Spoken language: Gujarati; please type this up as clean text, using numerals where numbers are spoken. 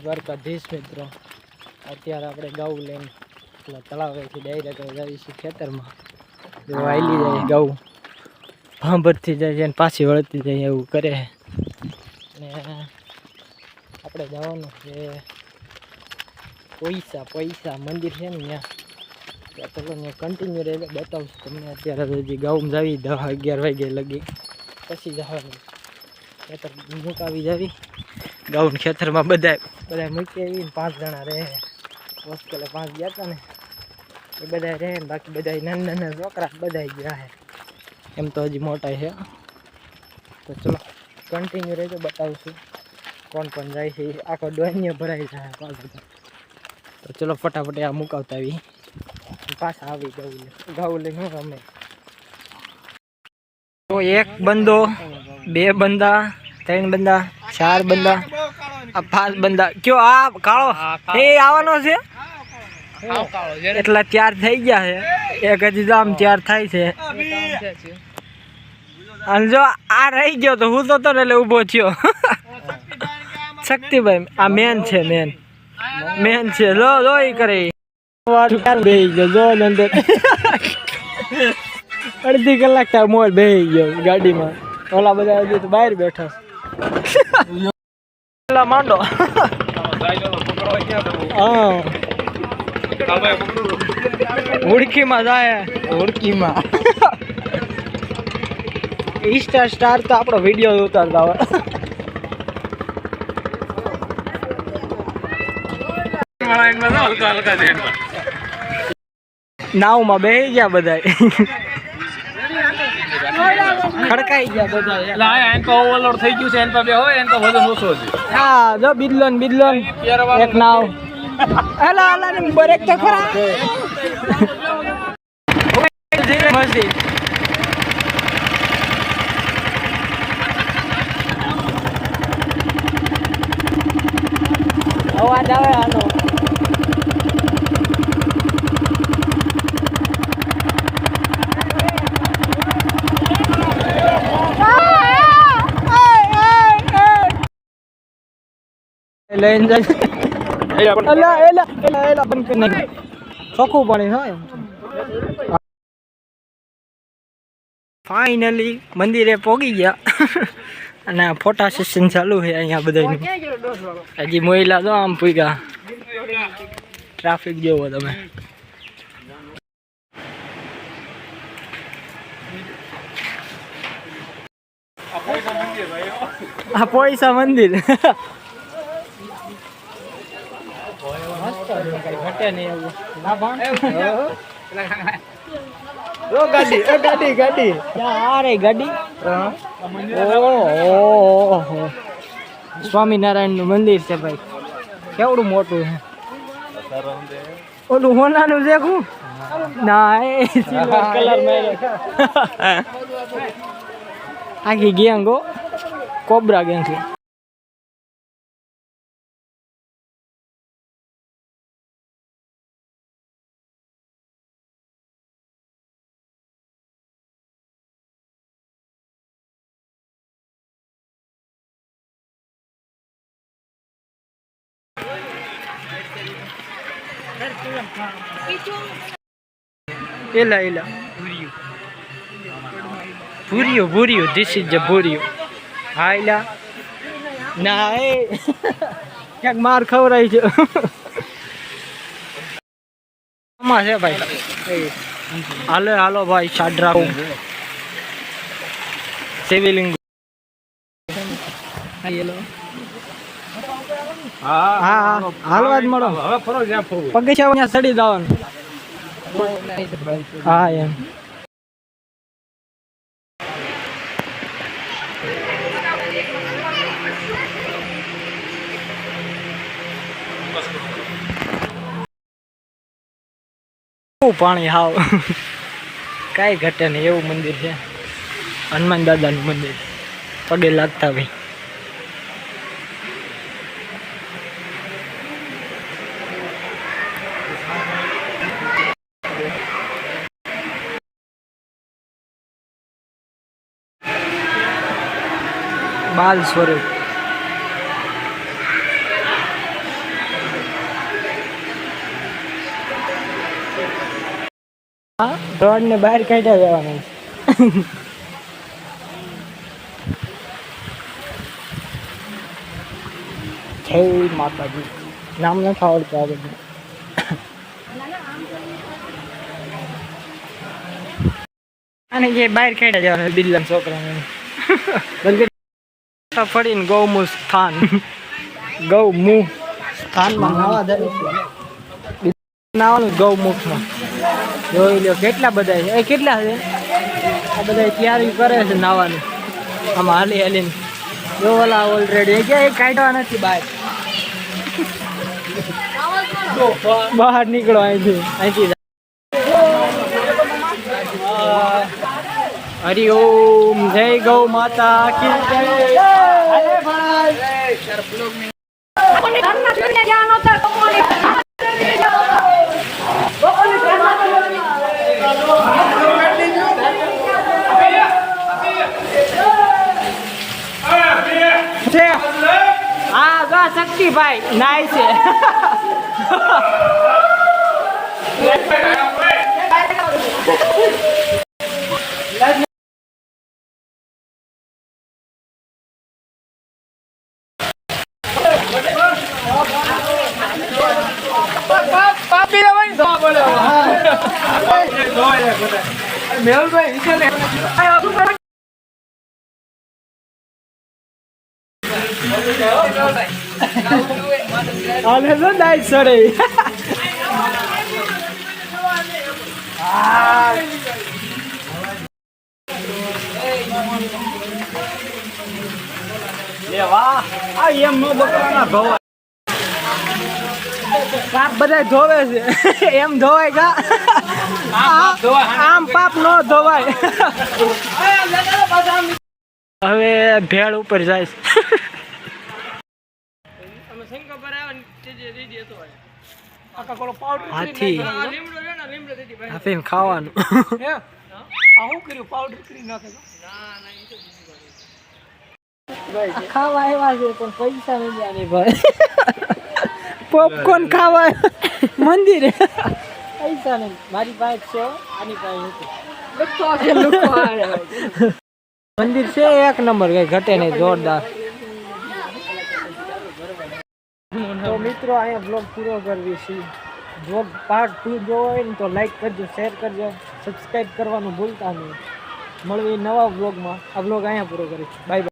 દ્વારકાધીશ મિત્રો, અત્યારે આપણે ઘઉં લઈને પેલા તળાવેથી ડાયરેક્ટ જઈશું ખેતરમાં. જો આયલી જાય ઘઉં ભાંભરથી જાય છે અને પાછી વળતી જાય એવું કરે. અને આપણે જવાનું છે પૈસા મંદિર છે ને ત્યાં ચલો ત્યાં કન્ટિન્યુ રહે બતાવશું તમને. અત્યારે હજી ઘઉં જાવી 10-11 વાગે લગી પછી જવાનું ખેતર મુકાવી જાવી. ઘઉં ખેતરમાં બધા મૂકી આવીને 5 જણા રહે. હોસ્ટેલે 5 ગયા હતા ને એ બધા રહે ને બાકી બધા નાના છોકરા બધા ગયા છે. એમ તો હજી મોટા છે. તો ચલો કન્ટિન્યુ રહેજો, બતાવશું કોણ કોણ જાય છે. આખો ડોન્ય ભરાઈ જાય પાછું. તો ચલો ફટાફટ આ મુકાવતા આવી પાછા આવી ઘઉં લઈને અમે. તો 1 બંદો 2 બંદા 3 બંદા 4 બંદા 5 બંદા કયો આ કાળો એ આવવાનો છે એટલા તૈયાર થઈ ગયા છે. એક હજી જામ તૈયાર થાય છે. અને જો આ રહી ગયો તો હું તો એટલે ઊભો થયો. શક્તિભાઈ આ મેન છે, મેન છે. જો એ કરે જો અંદર અડધી કલાક થાય મોર બેસી ગયો ગાડીમાં. ઓલા બધા હજી તો બહાર બેઠા માંડો. હા હુડકીમાં જાય હુડકીમાં. સ્ટાર તો આપણો વિડીયો ઉતારતા હોય. નાવમાં બેસી ગયા બધા, ખડકાઈ ગયા બધા. ઓવરલોડ થઈ ગયું છે એન પર બે હોય એન પર વજન ઓછો છે. હા જો બિદલોન એક નાવ. એલા ને બ્રેક તો ખરા. મસ્તી અવાજ આવે આનો. લઈને જાય એલા બંધ કરી નાખ. ચોખ્ખું પાણી હોય. ફાઇનલી મંદિરે પહોંચી ગયા અને ફોટા સેશન ચાલુ છે અહીંયા બધાનું. હજી મોઈલા તો આમ પૂગ્યા. ટ્રાફિક જોવો તમે. આ પૈસા મંદિર ઘટે નહીં એવું ના પણ. ગાડી ક્યાં ગાડી. ઓહો સ્વામિનારાયણ નું મંદિર છે ભાઈ. કેવડું મોટું છે. ઓલું હોનાનું છે હું ના સિલ્વર કલર આખી ગેંગ કોબરા ગેંગ છે. એલા ભૂરિયું ધીસ ઇઝ ભૂરિયું. હા એલા ના એ ક્યાંક માર ખવડાય છે. છે ભાઈ હાલો ભાઈ સાડરા શિવલિંગ. હા હાલવા જ મળો. પગે છે સડી જવાનું. હા એમ પાણી હાવ કાંઈ ઘટે નહીં એવું મંદિર છે. હનુમાન દાદાનું મંદિર. પગે લાગતા ભાઈ. બાલ સ્વરૂપ હા ડ્રોન ને બહાર કાઢ્યા જવાના છે. જય માતાજી. નામ નથી આવડતું આ બધું. અને જે બહાર કાઢ્યા જવાના બિલ્લા છોકરાને ફરીને ગૌમુખ સ્થાન ગૌમુખ સ્થાનમાં નાવા જાય નાવાનું ગૌમુખમાં જોઈ લો કેટલા બધા છે. એ કેટલા છે આ બધા તૈયારી કરે છે નાવાની આમાં હાલી હાલીને જોવાલા ઓલરેડી ક્યાં કાઢવા નથી બહાર નીકળો અહીંથી હરિઓમ જય ગૌ માતા કી જય. અરે ભાઈ હા ગા શક્તિભાઈ નાય છે. પાપ બધા ધોવે છે એમ ધોવાય કા આમ પાપ નો ધોવાય. હવે ભેળ ઉપર જાય હાથી હાથીને ખાવાનું ખાવા આવ્યા છે પણ પૈસા નથી આની ભાઈ. પોપકોર્ન ખાવા મંદિરે પૈસા નહીં મારી પાસે છે આની પાસે મંદિર છે એક નંબર કઈ ઘટે નહીં જોરદાર. તો મિત્રો અહીંયા બ્લોગ પૂરો કરવી છે. બ્લોગ પાર્ટ 2 જોવો હોય ને તો લાઈક કરજો, શેર કરજો, સબસ્ક્રાઈબ કરવાનું ભૂલતા નહીં. મળવી નવા બ્લોગમાં. આ બ્લોગ અહીંયા પૂરો કરીશ. Bye bye.